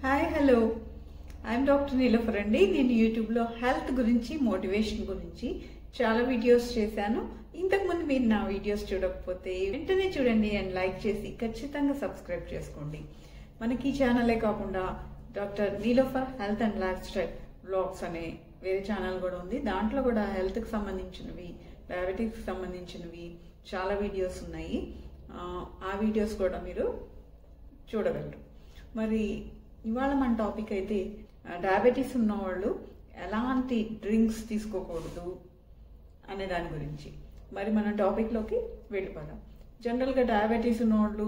Hi hello I'm doctor Niloufer అండి. నేను యూట్యూబ్లో హెల్త్ గురించి మోటివేషన్ గురించి చాలా వీడియోస్ చేశాను. ఇంతకుముందు మీరు నా వీడియోస్ చూడకపోతే వెంటనే చూడండి అండ్ లైక్ చేసి ఖచ్చితంగా సబ్స్క్రైబ్ చేసుకోండి. మనకి ఈ ఛానలే కాకుండా doctor Niloufer health and life style blogs అనే వేరే ఛానల్ కూడా ఉంది. దాంట్లో కూడా హెల్త్కి సంబంధించినవి, డయాబెటిక్స్కి సంబంధించినవి చాలా వీడియోస్ ఉన్నాయి. ఆ వీడియోస్ కూడా మీరు చూడగలరు. మరి ఇవాళ మన టాపిక్ అయితే డయాబెటీస్ ఉన్నవాళ్ళు ఎలాంటి డ్రింక్స్ తీసుకోకూడదు అనే దాని గురించి. మరి మన టాపిక్లోకి వెళ్ళిపోదాం. జనరల్గా డయాబెటీస్ ఉన్నవాళ్ళు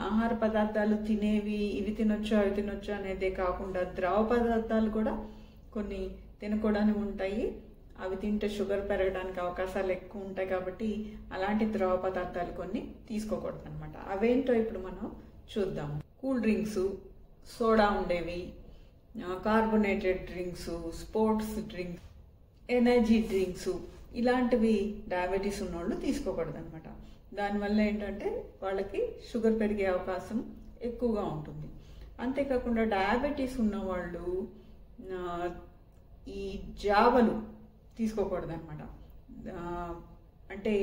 ఆహార పదార్థాలు తినేవి ఇవి తినొచ్చు అవి తినొచ్చు అనేదే కాకుండా ద్రవ పదార్థాలు కూడా కొన్ని తినకూడని ఉంటాయి. అవి తింటే షుగర్ పెరగడానికి అవకాశాలు ఎక్కువ ఉంటాయి కాబట్టి అలాంటి ద్రవ పదార్థాలు కొన్ని తీసుకోకూడదు అనమాట. అవేంటో ఇప్పుడు మనం చూద్దాం. కూల్ డ్రింక్స్, సోడా ఉండేవి, carbonated drinks, sports drinks, energy drinks ఇలాంటివి డయాబెటీస్ ఉన్నవాళ్ళు తీసుకోకూడదు అనమాట. దానివల్ల ఏంటంటే వాళ్ళకి షుగర్ పెరిగే అవకాశం ఎక్కువగా ఉంటుంది. అంతేకాకుండా డయాబెటీస్ ఉన్నవాళ్ళు ఈ జావలు తీసుకోకూడదు అనమాట. అంటే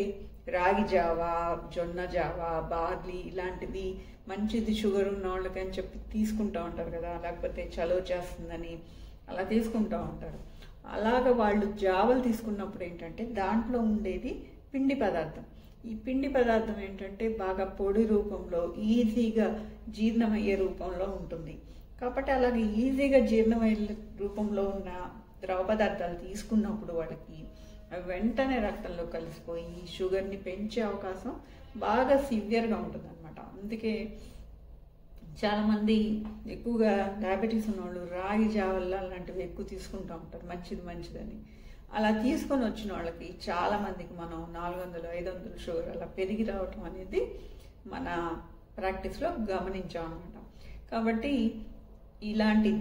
రాగి జావా, జొన్న జావా, బార్లీ ఇలాంటివి మంచిది షుగర్ ఉన్న వాళ్ళకి అని చెప్పి తీసుకుంటూ ఉంటారు కదా, లేకపోతే చలువ చేస్తుందని అలా తీసుకుంటూ ఉంటారు. అలాగ వాళ్ళు జావలు తీసుకున్నప్పుడు ఏంటంటే దాంట్లో ఉండేది పిండి పదార్థం. ఈ పిండి పదార్థం ఏంటంటే బాగా పొడి రూపంలో ఈజీగా జీర్ణమయ్యే రూపంలో ఉంటుంది. కాబట్టి అలాగే ఈజీగా జీర్ణమయ్యే రూపంలో ఉన్న ద్రవ పదార్థాలు తీసుకున్నప్పుడు వాళ్ళకి వెంటనే రక్తంలో కలిసిపోయి షుగర్ని పెంచే అవకాశం బాగా సివియర్గా ఉంటుంది అనమాట. అందుకే చాలామంది ఎక్కువగా డయాబెటీస్ ఉన్నవాళ్ళు రాగి జావల్ల అలాంటివి ఎక్కువ తీసుకుంటూ ఉంటారు, మంచిదని. అలా తీసుకొని వచ్చిన వాళ్ళకి చాలామందికి మనం 400-500 షుగర్ అలా పెరిగి రావటం అనేది మన ప్రాక్టీస్లో గమనించాం అనమాట. కాబట్టి ఇలాంటి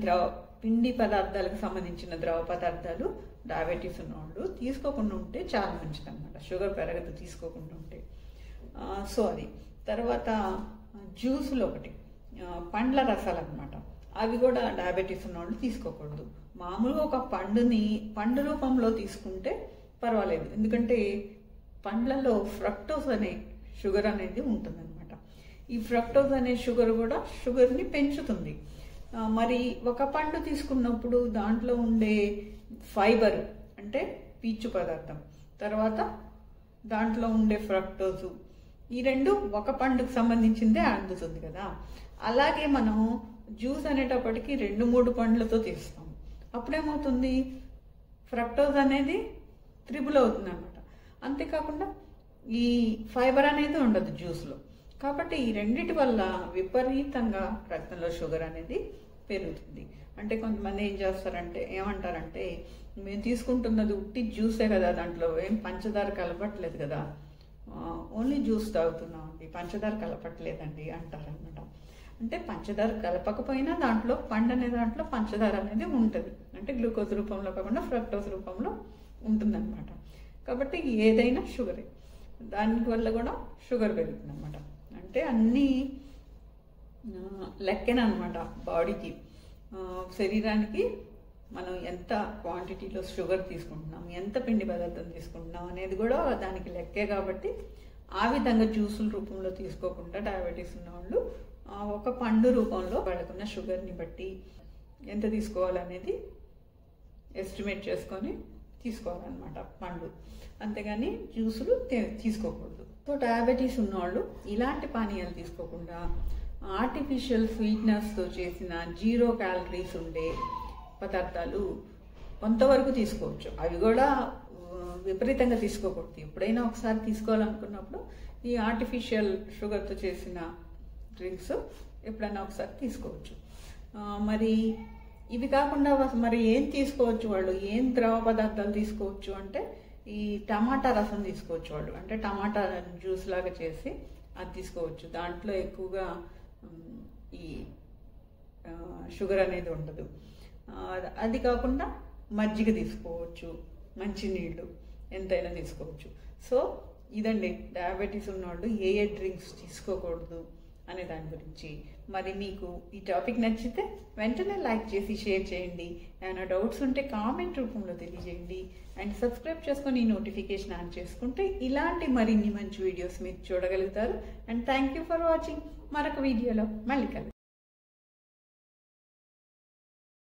పిండి పదార్థాలకు సంబంధించిన ద్రవ పదార్థాలు డయాబెటీస్ ఉన్నవాళ్ళు తీసుకోకుండా ఉంటే చాలా మంచిది అనమాట. షుగర్ పెరగదు తీసుకోకుండా ఉంటే. సో అది తర్వాత జ్యూసులు ఒకటి, పండ్ల రసాలు అనమాట. అవి కూడా డయాబెటీస్ ఉన్నవాళ్ళు తీసుకోకూడదు. మామూలుగా ఒక పండు రూపంలో తీసుకుంటే పర్వాలేదు, ఎందుకంటే పండ్లలో ఫ్రక్టోస్ అనే షుగర్ అనేది ఉంటుందన్నమాట. ఈ ఫ్రక్టోస్ అనే షుగర్ కూడా షుగర్ని పెంచుతుంది. మరి ఒక పండు తీసుకున్నప్పుడు దాంట్లో ఉండే ఫైబర్ అంటే పీచు పదార్థం, తర్వాత దాంట్లో ఉండే ఫ్రక్టోజు, ఈ రెండు ఒక పండుకు సంబంధించిందే అందుతుంది కదా. అలాగే మనం జ్యూస్ అనేటప్పటికి 2-3 పండ్లతో తీస్తాం. అప్పుడేమవుతుంది, ఫ్రక్టోజ్ అనేది త్రిబుల్ అవుతుంది అనమాట. అంతేకాకుండా ఈ ఫైబర్ అనేది ఉండదు జ్యూస్లో. కాబట్టి ఈ రెండిటి వల్ల విపరీతంగా రక్తంలో షుగర్ అనేది పెరుగుతుంది. అంటే కొంతమంది ఏమంటారంటే మేము తీసుకుంటున్నది ఉట్టి జ్యూసే కదా, దాంట్లో ఏం పంచదార కలపట్లేదు కదా, ఓన్లీ జ్యూస్ తాగుతున్నాం అండి, పంచదార కలపట్లేదండి అంటారనమాట. అంటే పంచదార కలపకపోయినా దాంట్లో పండు అనే దాంట్లో పంచదార అనేది ఉంటుంది, అంటే గ్లూకోజ్ రూపంలో కాకుండా ఫ్రక్టోజ్ రూపంలో ఉంటుందన్నమాట. కాబట్టి ఏదైనా షుగరే, దానివల్ల కూడా షుగర్ పెరుగుతుంది అనమాట. అంటే అన్నీ లెక్కనమాట. బాడీకి, శరీరానికి మనం ఎంత క్వాంటిటీలో షుగర్ తీసుకుంటున్నాం, ఎంత పిండి పదార్థం తీసుకుంటున్నాం అనేది కూడా దానికి లెక్కే. కాబట్టి ఆ విధంగా జ్యూసుల రూపంలో తీసుకోకుండా డయాబెటీస్ ఉన్నవాళ్ళు ఒక పండు రూపంలో వాళ్ళకున్న షుగర్ని బట్టి ఎంత తీసుకోవాలనేది ఎస్టిమేట్ చేసుకొని తీసుకోవాలన్నమాట పండు, అంతేగాని జ్యూసులు తీసుకోకూడదు. సో డయాబెటీస్ ఉన్నవాళ్ళు ఇలాంటి పానీయాలు తీసుకోకుండా ఆర్టిఫిషియల్ స్వీట్నర్స్తో చేసిన 0 క్యాలరీస్ ఉండే పదార్థాలు కొంతవరకు తీసుకోవచ్చు. అవి కూడా విపరీతంగా తీసుకోకూడదు. ఎప్పుడైనా ఒకసారి తీసుకోవాలనుకున్నప్పుడు ఈ ఆర్టిఫిషియల్ షుగర్తో చేసిన డ్రింక్స్ ఎప్పుడైనా ఒకసారి తీసుకోవచ్చు. మరి ఇవి కాకుండా మరి ఏం తీసుకోవచ్చు వాళ్ళు, ఏం ద్రవ పదార్థాలు తీసుకోవచ్చు అంటే ఈ టమాటా రసం తీసుకోవచ్చు వాళ్ళు. అంటే టమాటా జ్యూస్ లాగా చేసి అది తీసుకోవచ్చు. దాంట్లో ఎక్కువగా ఈ షుగర్ అనేది ఉండదు. అది కాకుండా మజ్జిగ తీసుకోవచ్చు, మంచినీళ్ళు ఎంతైనా తీసుకోవచ్చు. సో ఇదండి డయాబెటీస్ ఉన్నవాళ్ళు ఏ డ్రింక్స్ తీసుకోకూడదు అనే దాని గురించి. మరి మీకు ఈ టాపిక్ నచ్చితే వెంటనే లైక్ చేసి షేర్ చేయండి. ఏమైనా డౌట్స్ ఉంటే కామెంట్ రూపంలో తెలియజేయండి. అండ్ సబ్స్క్రైబ్ చేసుకొని నోటిఫికేషన్ ఆన్ చేసుకుంటే ఇలాంటి మరిన్ని మంచి వీడియోస్ మీరు చూడగలుగుతారు. And thank you for watching. మరొక వీడియోలో మళ్ళీ కలుద్దాం.